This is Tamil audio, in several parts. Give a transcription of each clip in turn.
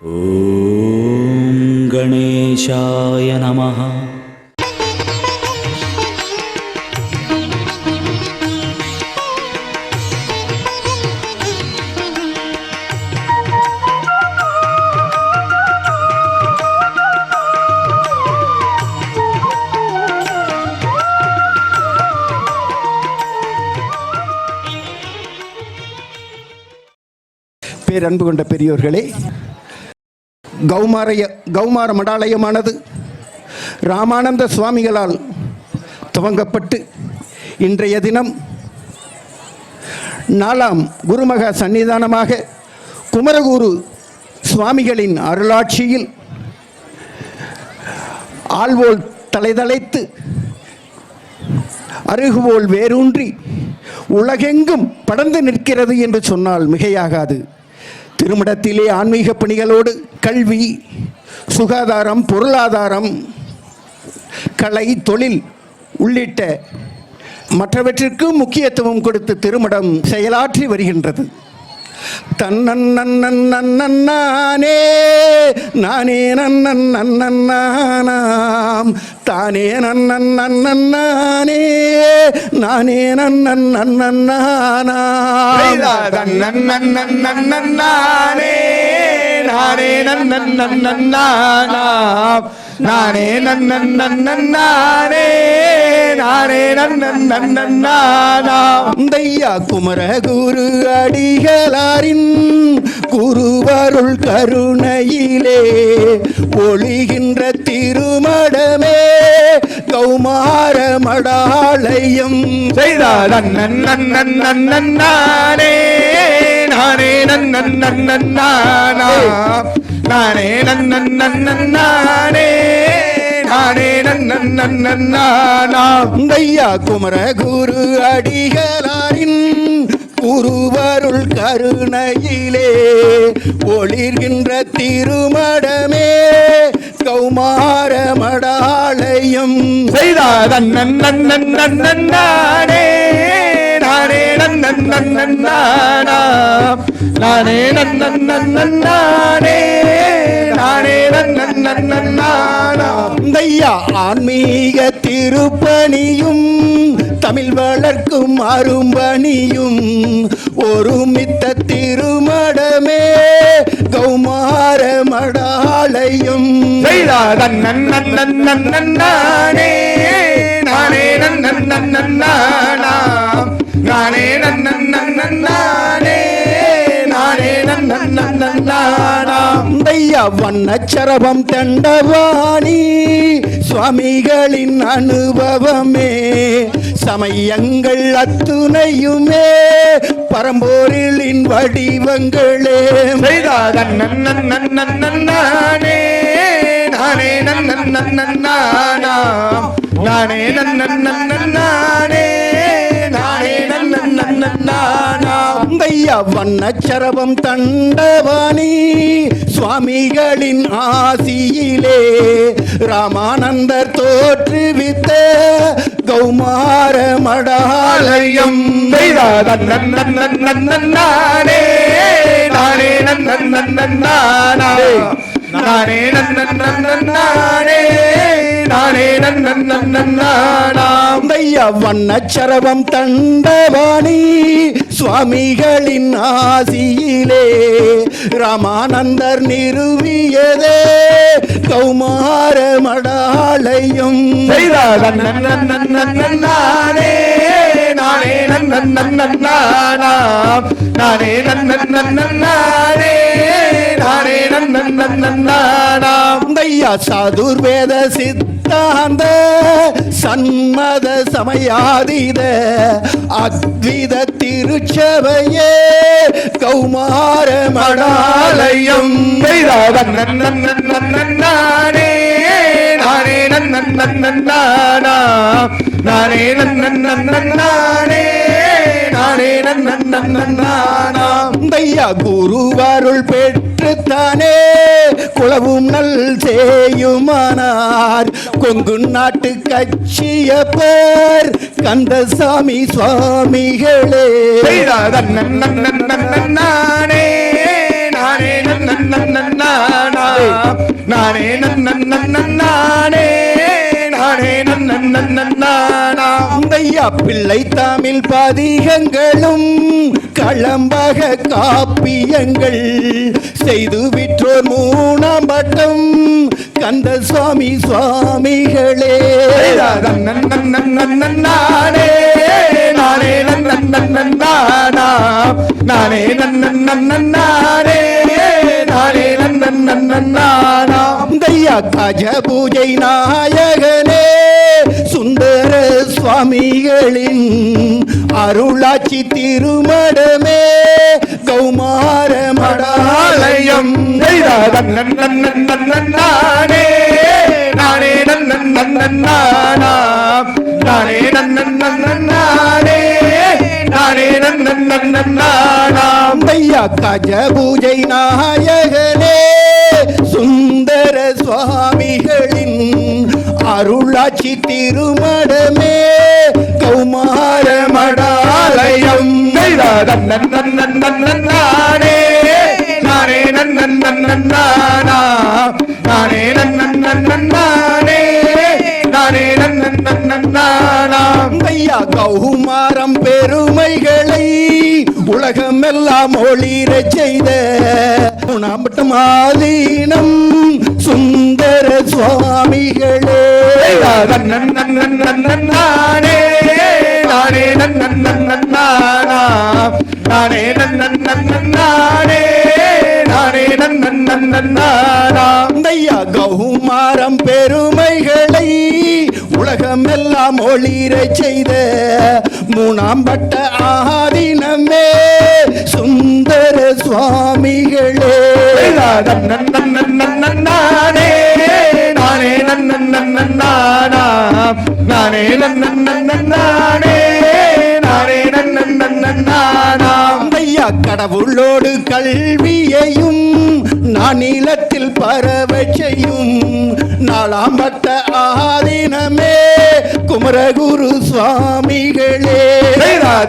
ஓம் கணேசாய நமஹ. பேரன்பு கொண்ட பெரியோர்களே, கௌமார மடாலயமானது ராமானந்த சுவாமிகளால் துவங்கப்பட்டு இன்றைய தினம் 4ஆம் குருமகா சன்னிதானமாக குமரகுரு சுவாமிகளின் அருளாட்சியில் ஆள்வோல் தலைதளைத்து அருகுவோல் வேரூன்றி உலகெங்கும் படர்ந்து நிற்கிறது என்று சொன்னால் மிகையாகாது. திருமடத்திலே ஆன்மீக பணிகளோடு கல்வி, சுகாதாரம், பொருளாதாரம், கலை, தொழில் உள்ளிட்ட மற்றவற்றிற்கும் முக்கியத்துவம் கொடுத்து திருமடம் செயலாற்றி வருகின்றது. தன்னே நானே நன்னானாம் தானே நன்னானே நானே நன்னானாம் நன்னானே நானே நன்னானாம் நானே நன்னானே நானே நன்னானாம். தையா குமர குரு அடிகளாரின் குருவருள் கருணையிலே ஒளிகின்ற திருமடமே கௌமார மடாலயம். செய்தார் நன்னானே நானே நன்னானாம் நானே நன்னானே நானே நன்னானாம். தையா குமர குரு அடிகளாரின் குருவருள் கருணையிலே ஒளிர்கின்ற திருமடமே கௌமார மடாலயம். செய்தார் நன்னானே நானே நன்னானாம் நானே நன்னானே நானே நன்னானாம். தையா ஆன்மீக திருப்பணியும் தமிழ் வளர்க்கும் அரும்பணியும் ஒருமித்த திருமடமே கௌமார மடாலயம். செய்தார் நன்னானே நானே நன்னானாம் நானே நன்னானே நானே நன்னானாம். தையா வண்ணச்சரபம் தண்டவாணி சுவாமிகளின் அனுபவமே சமயங்கள் அத்துணையுமே பரம்பொருளின் வடிவங்களே. செய்தார் நன்னானே நானே நன்னானாம் நானே நன்னானே நானே நன்னானாம். தையா வண்ணச்சரபம் தண்டவாணி சுவாமிகளின் ஆசியிலே ராமானந்தர் தோற்றுவித்த கௌமார மடாலயம். செய்தார் நன்னானே நானே நன்னானாம் நானே நன்னானே நானே நன்னானாம். தையா வண்ணச்சரபம் தண்டவாணி சுவாமிகளின் ஆசியிலே ராமானந்தர் நிறுவியதே கௌமார மடாலயம். செய்தார் நன்னானே நானே நன்னானாம் நானே நன்னானே நானே நன்னானாம். தையா சாதுர்வேத சித்தாந்த சன்மத சமயாதீத அத்வித திருச்சபையே கௌமார மடாலயம். செய்தார் நன்னானே நானே நன்னானாம் நானே நன்னானே நானே நன்னானாம். தையா குருவருள் பெற்றுத்தானே குளவும் நல் செய்யுமானார் கொங்கு நாட்டு கட்சியப்பர் கந்தசாமி சுவாமிகளே. செய்தார் நன்னானே நானே நன்னானாம் நானே நன்னே நானே நன்னானாம். ஐயா பிள்ளை தமிழ் பதிகங்களும் களம்பக காப்பியங்கள் செய்து விற்றோர் மூணாம் பட்டம் கந்தசாமி சுவாமிகளே. நானே நானே நன்னானாம். நானே நன்னானே நானே நன்னானாம். ஐயா கஜ பூஜை நாயகனே சுந்தர சுவாமிகளின் அருளாட்சி திருமடமே கௌமார மடாலயம். நானே நானே நன்னானாம். நானே நன்னானே நானே நன்னானாம். ஐயா கஜ பூஜை நாயகனே சுந்தர சுவாமிகளின் அருளாட்சி திருமடமே கௌமார மடாலயம். நானே நானே நன்னானாம். நானே நன்னானே நானே நன்னானாம். ஐயா கௌமாரம் பெருமைகளை உலகமெல்லாம் ஒளிரச் செய்த குணாம்பட்டம் ஆதீனம் சுந்தர சுவாமிகளே. நானே நானே நன்னானாம். நானே நன்னானே நானே நன்னானாம். ஐயா கௌமாரம் பெருமைகளை உலகமெல்லாம் ஒளிரச் செய்த மூணாம் பட்ட ஆதீனமே சுந்தர சுவாமிகளே. நானே நானே நன்னானாம். நானே நன்னானே நானே நன்னானாம். ஐயா கடவுளோடு கல்வியையும் நானிலத்தில் பரவச் செய்யும் நாலாம் பட்ட ஆதீனமே குமரகுரு சுவாமிகளே. நானே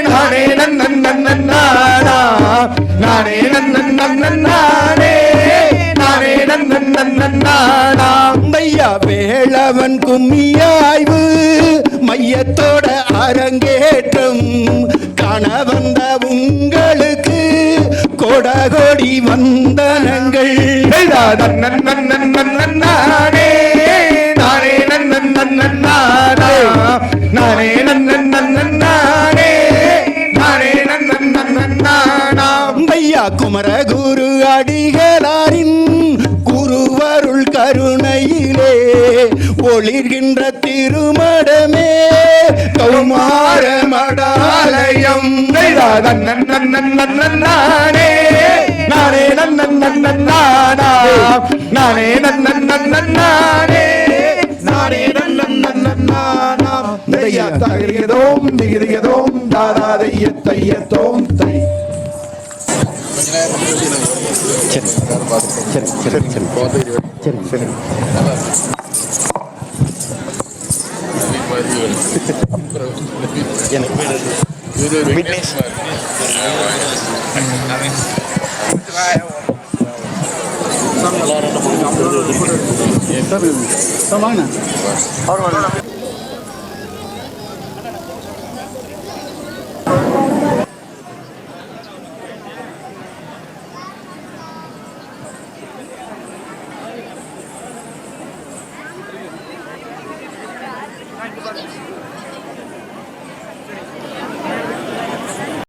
நானே நன்னானாம். நானே நன்னானே நானே நன்னானாம். ஐயா வேளவன் கும்மியாய்வு மையத்தோட அரங்கேற்றம் காண வந்த உங்களுக்கு கோடி வந்தனங்கள். நானே நானே நன்னானாம். நானே நன்னானே நானே நன்னானாம். ஐயா குமரகுரு அடிகளாரின் குருவருள் கருணையிலே ஒளிர்கின்ற திருமடமே கௌமார மடாலயம். நானே நானே நன்னானாம். நானே நன்னானே நானே நன்னானாம். தையத்தோம் திகிரிகதோம் தாதா தையத்தோம் தை. சரி